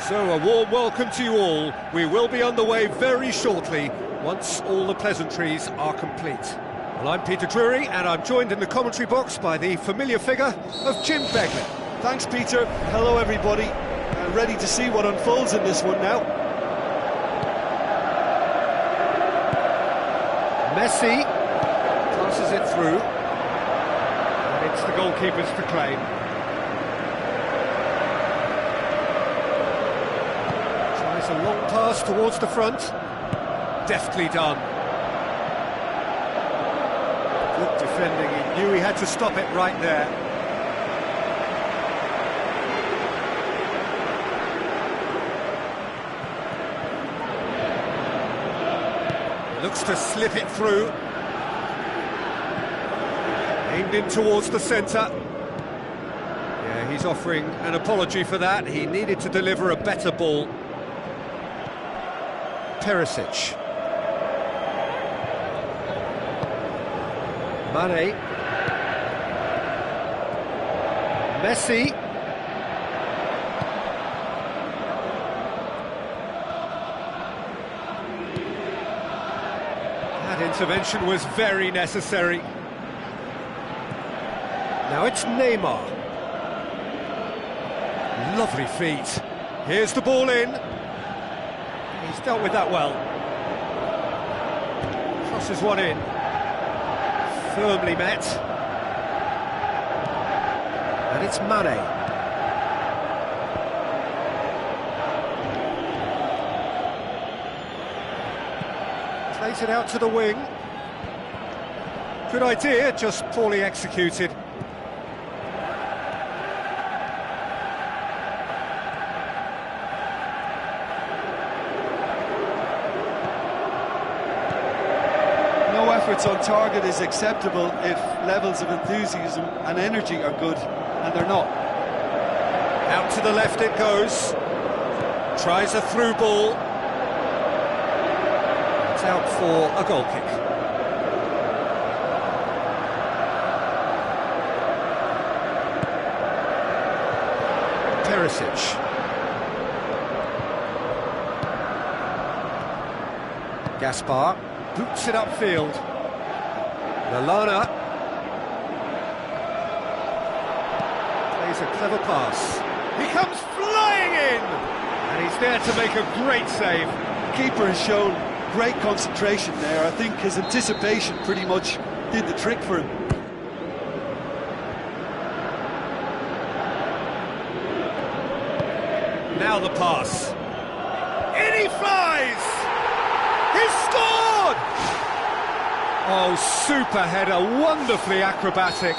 So a warm welcome to you all. We will be on the way very shortly, once all the pleasantries are complete. Well, I'm Peter Drury, and I'm joined in the commentary box by the familiar figure of Jim Begley. Thanks, Peter. Hello, everybody. Ready to see what unfolds in this one now. Messi passes it through, and it's the goalkeeper's to claim. Tries a long pass towards the front. Deftly done. Good defending, he knew he had to stop it right there. Looks to slip it through. Aimed in towards the centre. Yeah, he's offering an apology for that. He needed to deliver a better ball. Perisic. Mane. Messi. That intervention was very necessary. Now it's Neymar. Lovely feet. Here's the ball in. He's dealt with that well. Crosses one in. Firmly met. And it's Mane. Plays it out to the wing. Good idea, just poorly executed. No efforts on target is acceptable if levels of enthusiasm and energy are good, and they're not. Out to the left it goes. Tries a through ball. It's out for a goal kick. Perisic. Gaspar boots it upfield. Lallana plays a clever pass. He comes flying in! And he's there to make a great save. Keeper has shown great concentration there. I think his anticipation pretty much did the trick for him. Now the pass. In he flies! He's scored! Oh, super header, wonderfully acrobatic.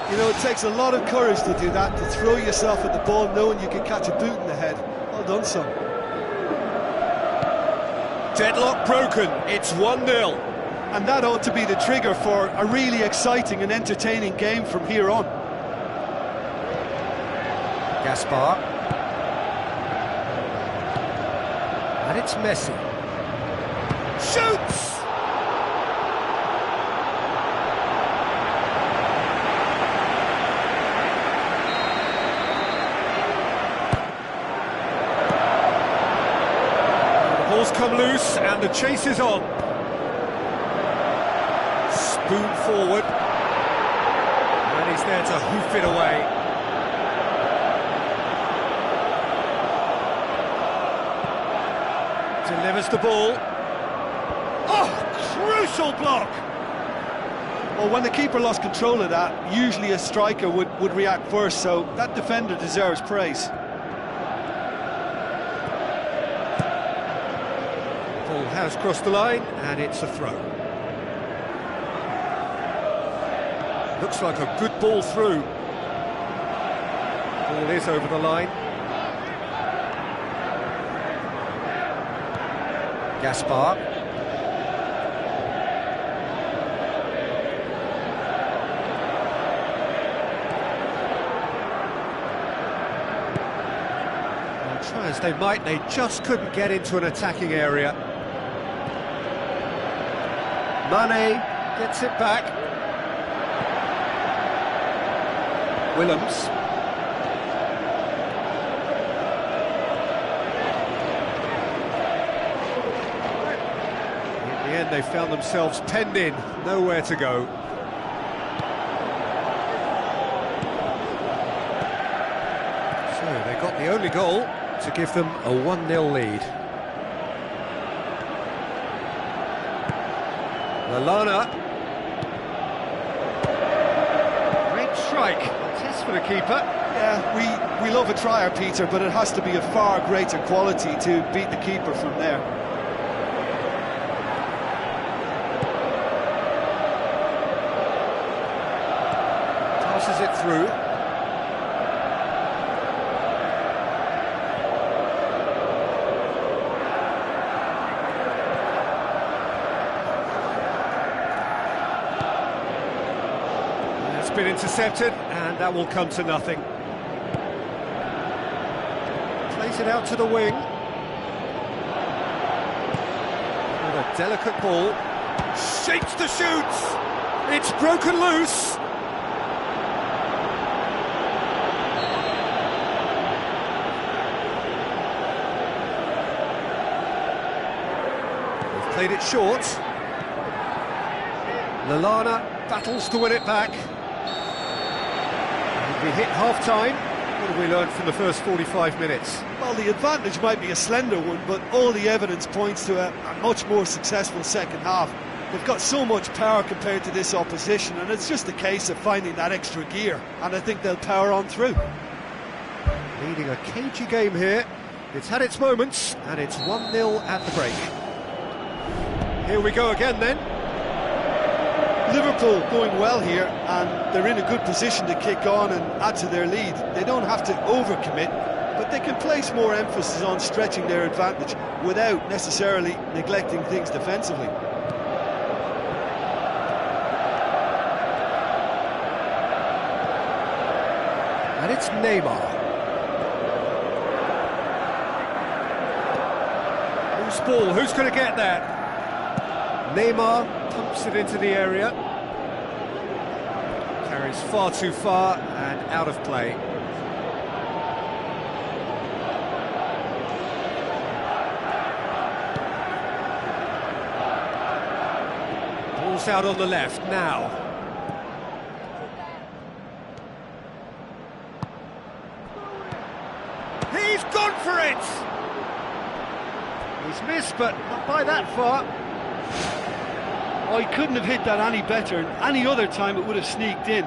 You know, it takes a lot of courage to do that, to throw yourself at the ball knowing you can catch a boot in the head. Well done, son. Deadlock broken, it's 1-0. And that ought to be the trigger for a really exciting and entertaining game from here on. Gaspar. And it's Messi. Shoots! The ball's come loose and the chase is on. Spoon forward. And he's there to hoof it away. Delivers the ball. Oh, crucial block! Well, when the keeper lost control of that, usually a striker would react first, so that defender deserves praise. Ball has crossed the line, and it's a throw. Looks like a good ball through. Ball is over the line. Gaspar. Well, try as they might, they just couldn't get into an attacking area. Mane gets it back. Willems. the end, they found themselves penned in, nowhere to go. So they got the only goal to give them a 1-0 lead. Lallana. Great strike. Test for the keeper. Yeah, we love a trier, Peter, but it has to be a far greater quality to beat the keeper from there. Passes it through. It's been intercepted, and that will come to nothing. Plays it out to the wing. With a delicate ball. Shapes the shoots! It's broken loose! They've played it short. Lallana battles to win it back. We hit half-time. What have we learned from the first 45 minutes? Well, the advantage might be a slender one, but all the evidence points to a much more successful second half. They've got so much power compared to this opposition, and it's just a case of finding that extra gear, and I think they'll power on through. Leading a cagey game here. It's had its moments, and it's 1-0 at the break. Here we go again then. Liverpool going well here, and they're in a good position to kick on and add to their lead. They don't have to overcommit, but they can place more emphasis on stretching their advantage without necessarily neglecting things defensively. And it's Neymar. Whose ball? Who's going to get that? Neymar pumps it into the area. Carries far too far and out of play. Ball's out on the left now. He's gone for it! He's missed, but not by that far. Oh, he couldn't have hit that any better. Any other time it would have sneaked in.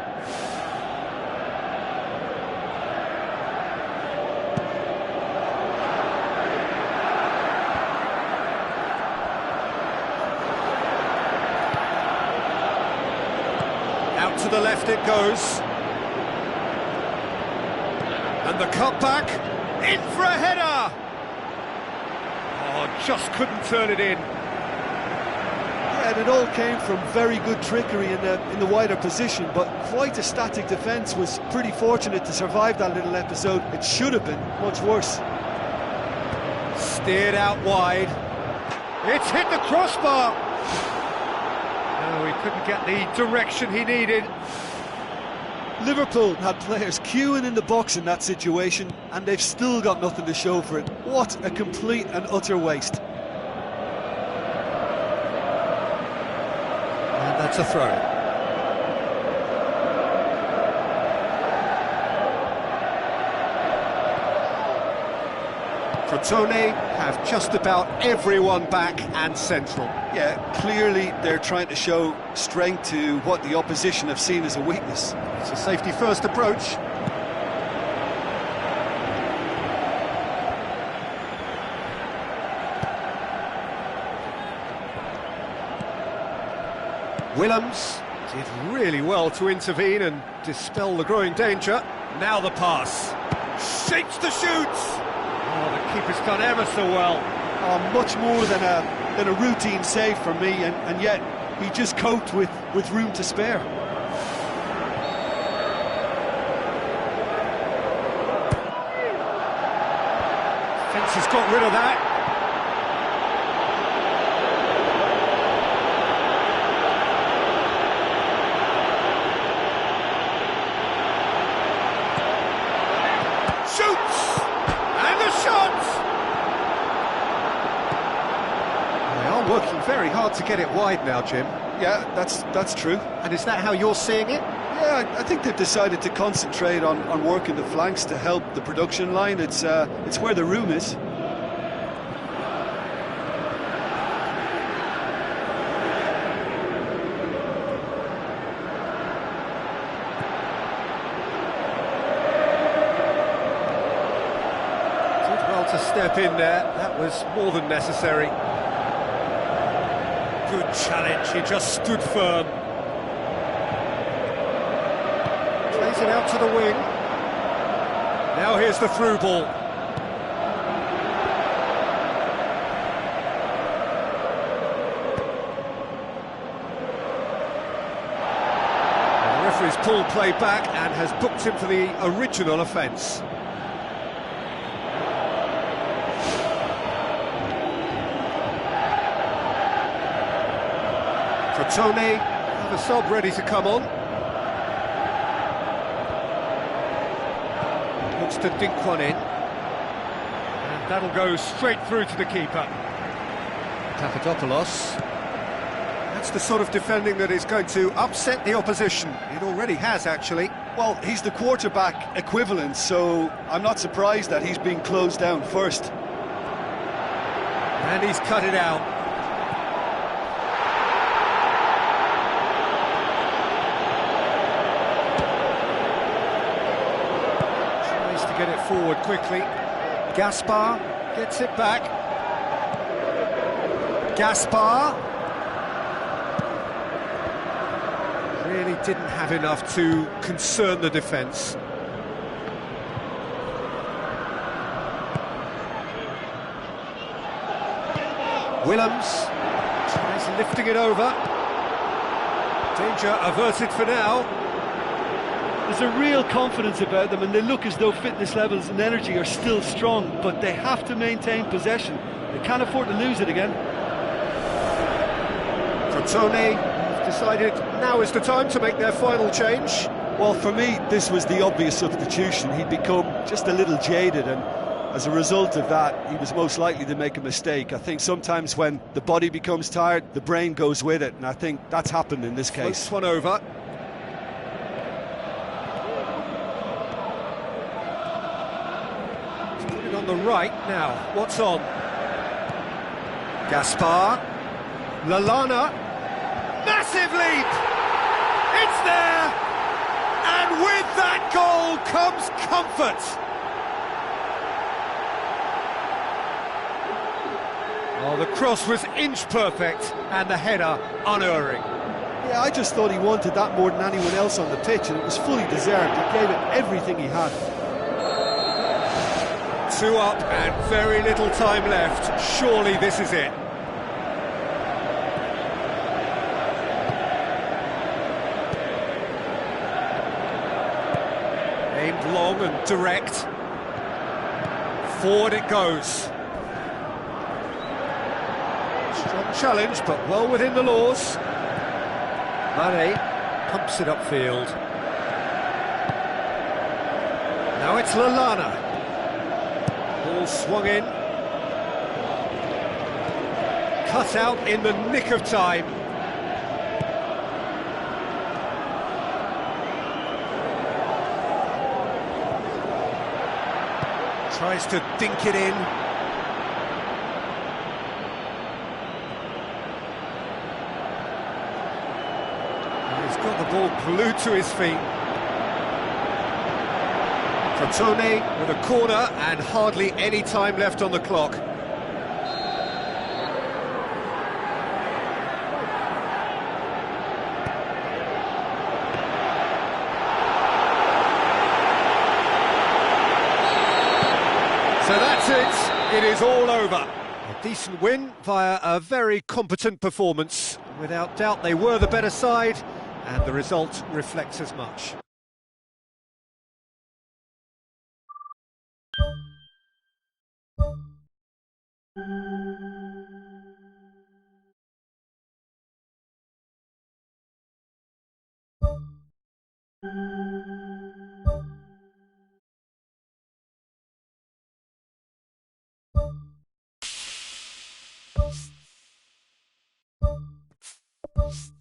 Out to the left it goes. And the cutback, in for a header! Oh, just couldn't turn it in. And it all came from very good trickery in the wider position, but quite a static defence. Was pretty fortunate to survive that little episode. It should have been much worse. Steered out wide. It's hit the crossbar. No, he couldn't get the direction he needed. Liverpool had players queuing in the box in that situation, and they've still got nothing to show for it. What a complete and utter waste. That's a throw. Crotone have just about everyone back and central. Yeah, clearly they're trying to show strength to what the opposition have seen as a weakness. It's a safety-first approach. Willems did really well to intervene and dispel the growing danger. Now the pass. Shapes the shoots! Oh, the keeper's done ever so well. Oh, much more than a routine save for me, and yet he just coped with room to spare. Fence has got rid of that. Shoots! And the shot! They are working very hard to get it wide now, Jim. Yeah, that's true. And is that how you're seeing it? Yeah, I think they've decided to concentrate on working the flanks to help the production line. It's where the room is. Did well to step in there. That was more than necessary. Good challenge, he just stood firm. Plays it out to the wing. Now here's the through ball. And the referee's pulled play back and has booked him for the original offence. Tony, have a sob ready to come on. Looks to dink one in. And that'll go straight through to the keeper. Papadopoulos. That's the sort of defending that is going to upset the opposition. It already has, actually. Well, he's the quarterback equivalent, so I'm not surprised that he's being closed down first. And he's cut it out. Get it forward quickly. Gaspar gets it back. Gaspar really didn't have enough to concern the defence. Willems tries lifting it over. Danger averted for now. There's a real confidence about them, and they look as though fitness levels and energy are still strong, but they have to maintain possession. They can't afford to lose it again. Crotone have decided now is the time to make their final change. Well, for me, this was the obvious substitution. He'd become just a little jaded, and as a result of that, he was most likely to make a mistake. I think sometimes when the body becomes tired, the brain goes with it, and I think that's happened in this case. Floats one over. On the right now, what's on? Gaspar, Lallana, massive leap! It's there! And with that goal comes comfort! Oh, the cross was inch perfect and the header unerring. Yeah, I just thought he wanted that more than anyone else on the pitch, and it was fully deserved. He gave it everything he had. 2 up and very little time left. Surely this is it. Aimed long and direct. Forward it goes. Strong challenge, but well within the laws. Mane pumps it upfield. Now it's Lallana. Ball swung in. Cut out in the nick of time. Tries to dink it in. And he's got the ball glued to his feet. Crotone with a corner and hardly any time left on the clock. So that's it. It is all over. A decent win via a very competent performance. Without doubt, they were the better side, and the result reflects as much. you